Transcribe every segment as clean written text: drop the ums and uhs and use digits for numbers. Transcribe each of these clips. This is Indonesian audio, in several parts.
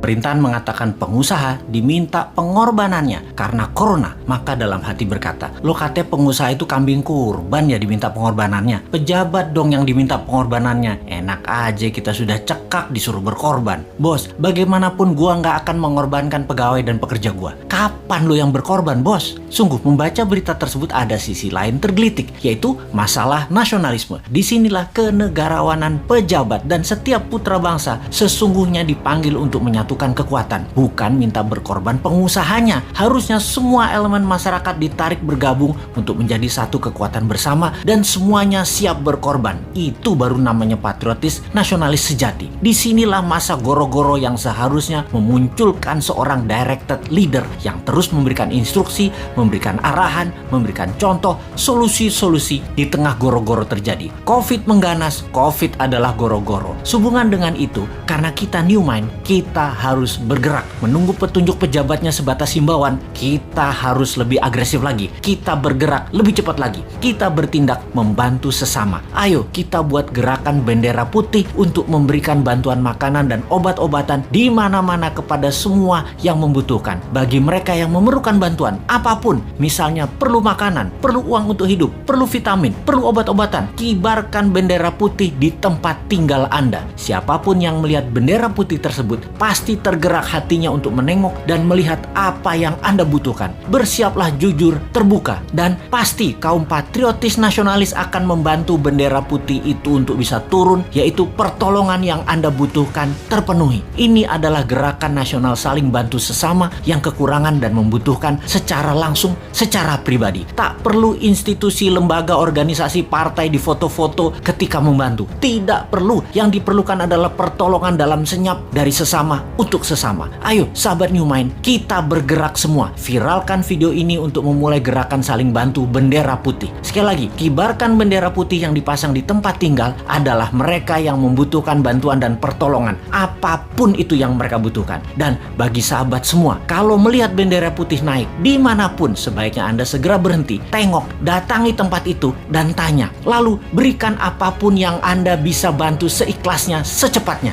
pemerintahan mengatakan pengusaha diminta pengorbanannya karena corona, maka dalam hati berkata, lo katanya pengusaha itu kambing kurban ya diminta pengorbanannya. Pejabat dong yang diminta pengorbanannya. Enak aja kita sudah cekak disuruh berkorban. Bos, bagaimanapun gua nggak akan mengorbankan pegawai dan pekerja gua. Kapan lo yang berkorban, bos? Sungguh, membaca berita tersebut ada sisi lain tergelitik, yaitu masalah nasionalisme. Disinilah kenegarawanan pejabat dan setiap putra bangsa sesungguhnya dipanggil untuk menyatukan kekuatan, bukan minta berkorban pengusahanya. Harusnya semua elemen masyarakat ditarik bergabung untuk menjadi satu kekuatan bersama dan semuanya siap berkorban. Itu baru namanya patriotis nasionalis sejati. Disinilah masa goro-goro yang seharusnya memunculkan seorang directed leader yang terus memberikan instruksi, memberikan arahan, memberikan contoh, solusi-solusi di tengah goro-goro terjadi. Covid mengganas, Covid adalah goro-goro. Sehubungan dengan itu, karena kita New Mind, kita harus bergerak. Menunggu petunjuk pejabatnya sebatas himbauan, kita harus lebih agresif lagi. Kita bergerak lebih cepat lagi. Kita bertindak membantu sesama. Ayo kita buat gerakan bendera putih untuk memberikan bantuan makanan dan obat-obatan di mana-mana kepada semua yang membutuhkan. Bagi mereka yang memerlukan bantuan apapun, misalnya perlu makanan, perlu uang untuk hidup, perlu vitamin, perlu obat-obatan, kibarkan bendera putih di tempat tinggal Anda. Siapapun yang melihat bendera putih tersebut pasti tergerak hatinya untuk menengok dan melihat apa yang Anda butuhkan. Bersiaplah jujur, terbuka, dan pasti kaum patriotis nasionalis akan membantu bendera putih itu untuk bisa turun, yaitu pertolongan yang Anda butuhkan terpenuhi. Ini adalah gerakan nasional saling bantu sesama yang kekurangan dan membutuhkan secara langsung, secara pribadi. Tak perlu institusi, lembaga, organisasi, partai di foto-foto ketika membantu. Tidak perlu. Yang diperlukan adalah pertolongan dalam senyap dari sesama untuk sesama. Ayo sahabat New Mind, kita bergerak semua. Viralkan video ini untuk memulai gerakan saling bantu bendera putih. Sekali lagi, kibarkan bendera putih yang dipasang di tempat tinggal adalah mereka yang membutuhkan bantuan dan pertolongan. Apapun itu yang mereka butuhkan. Dan bagi sahabat semua, kalau melihat bendera putih naik dimanapun, sebaiknya Anda segera berhenti, tengok, datangi tempat itu dan tanya. Lalu berikan apapun yang Anda bisa bantu seikhlasnya, secepatnya.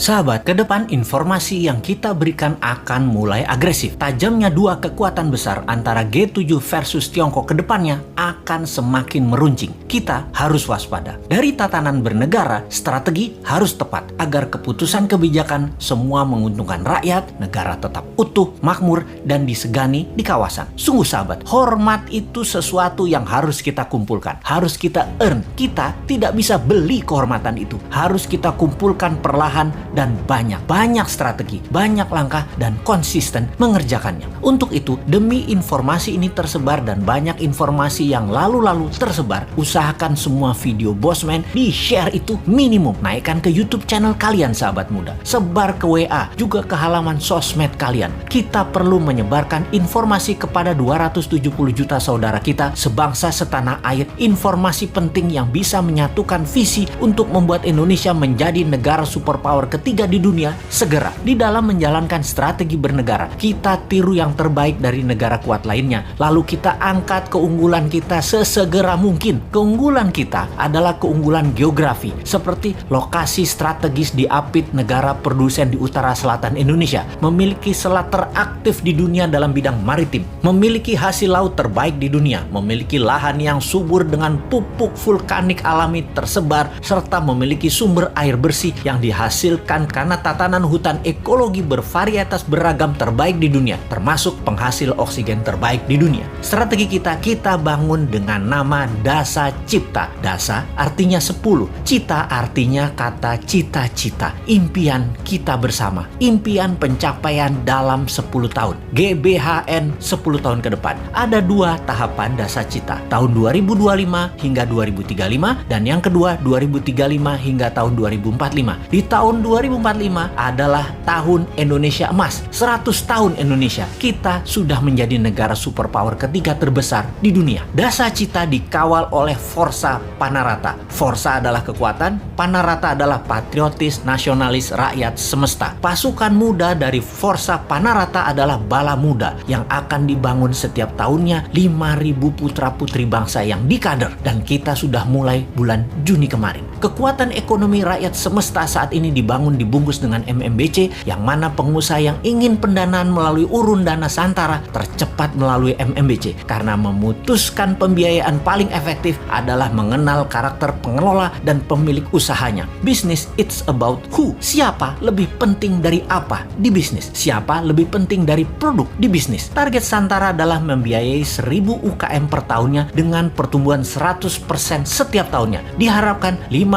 Sahabat, ke depan informasi yang kita berikan akan mulai agresif. Tajamnya dua kekuatan besar antara G7 versus Tiongkok ke depannya akan semakin meruncing. Kita harus waspada. Dari tatanan bernegara, strategi harus tepat agar keputusan kebijakan semua menguntungkan rakyat, negara tetap utuh, makmur, dan disegani di kawasan. Sungguh sahabat, hormat itu sesuatu yang harus kita kumpulkan. Harus kita earn. Kita tidak bisa beli kehormatan itu. Harus kita kumpulkan perlahan dan banyak strategi, banyak langkah, dan konsisten mengerjakannya. Untuk itu, demi informasi ini tersebar dan banyak informasi yang lalu-lalu tersebar, usahakan semua video Bosman di-share itu minimum. Naikkan ke YouTube channel kalian sahabat muda. Sebar ke WA, juga ke halaman sosmed kalian. Kita perlu menyebarkan informasi kepada 270 juta saudara kita sebangsa setanah air. Informasi penting yang bisa menyatukan visi untuk membuat Indonesia menjadi negara superpower ketiga di dunia. Segera di dalam menjalankan strategi bernegara, kita tiru yang terbaik dari negara kuat lainnya, lalu kita angkat keunggulan kita sesegera mungkin. Keunggulan kita adalah keunggulan geografi, seperti lokasi strategis di apit negara produsen di utara selatan Indonesia, memiliki selat teraktif di dunia dalam bidang maritim, memiliki hasil laut terbaik di dunia, memiliki lahan yang subur dengan pupuk vulkanik alami tersebar, serta memiliki sumber air bersih yang dihasilkan karena tatanan hutan ekologi bervarietas beragam terbaik di dunia, termasuk penghasil oksigen terbaik di dunia. Strategi kita bangun dengan nama Dasa Cipta. Dasa artinya 10, Cita artinya kata cita-cita, impian kita bersama, impian pencapaian dalam 10 tahun, GBHN 10 tahun ke depan. Ada dua tahapan Dasa Cita, tahun 2025 hingga 2035, dan yang kedua 2035 hingga tahun 2045. Di tahun 2045 adalah tahun Indonesia emas, 100 tahun Indonesia. Kita sudah menjadi negara superpower ketiga terbesar di dunia. Dasa Cita dikawal oleh Forza Panarata. Forza adalah kekuatan, Panarata adalah patriotis, nasionalis, rakyat semesta. Pasukan muda dari Forza Panarata adalah bala muda yang akan dibangun setiap tahunnya 5.000 putra-putri bangsa yang dikader, dan kita sudah mulai bulan Juni kemarin. Kekuatan ekonomi rakyat semesta saat ini dibangun dibungkus dengan MMBC, yang mana pengusaha yang ingin pendanaan melalui urun dana Santara tercepat melalui MMBC, karena memutuskan pembiayaan paling efektif adalah mengenal karakter pengelola dan pemilik usahanya. Bisnis it's about who. Siapa lebih penting dari apa di bisnis? Siapa lebih penting dari produk di bisnis? Target Santara adalah membiayai 1000 UKM per tahunnya dengan pertumbuhan 100% setiap tahunnya. Diharapkan 50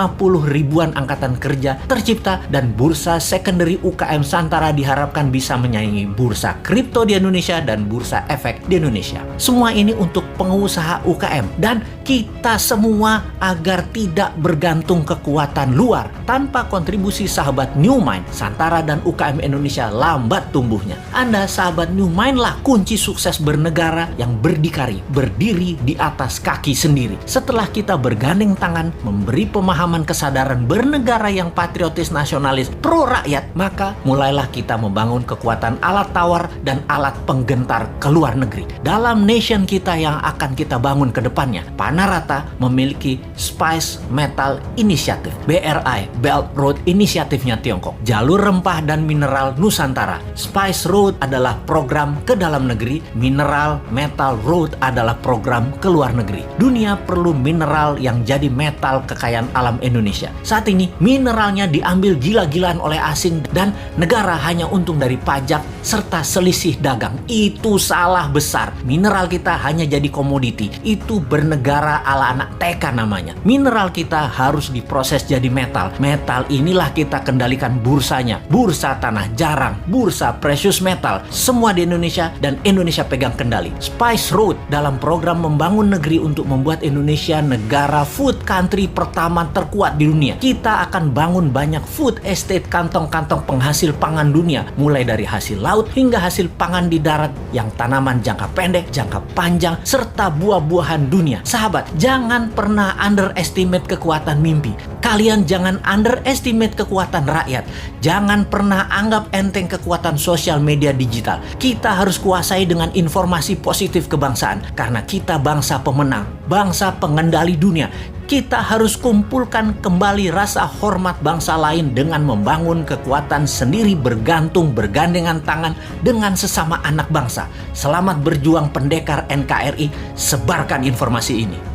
ribuan angkatan kerja tercipta dan bursa secondary UKM Santara diharapkan bisa menyaingi bursa kripto di Indonesia dan bursa efek di Indonesia. Semua ini untuk pengusaha UKM dan kita semua agar tidak bergantung kekuatan luar. Tanpa kontribusi sahabat New Mind, Santara dan UKM Indonesia lambat tumbuhnya. Anda sahabat New Mind lah kunci sukses bernegara yang berdikari, berdiri di atas kaki sendiri. Setelah kita bergandeng tangan, memberi pemahaman kesadaran bernegara yang patriotis, nasionalis, pro rakyat, maka mulailah kita membangun kekuatan alat tawar dan alat penggentar ke luar negeri. Dalam nation kita yang akan kita bangun ke depannya, Panarata memiliki Spice Metal Initiative, BRI, Belt Road Initiative-nya Tiongkok, jalur rempah dan mineral Nusantara. Spice Road adalah program ke dalam negeri, mineral metal road adalah program ke luar negeri. Dunia perlu mineral yang jadi metal kekayaan alam Indonesia. Saat ini mineralnya diambil gila-gilaan oleh asing dan negara hanya untung dari pajak serta selisih dagang. Itu salah besar. Mineral kita hanya jadi komoditi. Itu bernegara ala anak TK namanya. Mineral kita harus diproses jadi metal. Metal inilah kita kendalikan bursanya. Bursa tanah jarang, bursa precious metal, semua di Indonesia dan Indonesia pegang kendali. Spice Road dalam program membangun negeri untuk membuat Indonesia negara food country pertama terkuat di dunia. Kita akan bangun banyak food estate, kantong-kantong penghasil pangan dunia, mulai dari hasil laut hingga hasil pangan di darat yang tanaman jangka pendek, jangka panjang, serta buah-buahan dunia. Sahabat, jangan pernah underestimate kekuatan mimpi. Kalian jangan underestimate kekuatan rakyat. Jangan pernah anggap enteng kekuatan sosial media digital. Kita harus kuasai dengan informasi positif kebangsaan, karena kita bangsa pemenang, bangsa pengendali dunia. Kita harus kumpulkan kembali rasa hormat bangsa lain dengan membangun kekuatan sendiri, bergantung, bergandengan tangan dengan sesama anak bangsa. Selamat berjuang pendekar NKRI, sebarkan informasi ini.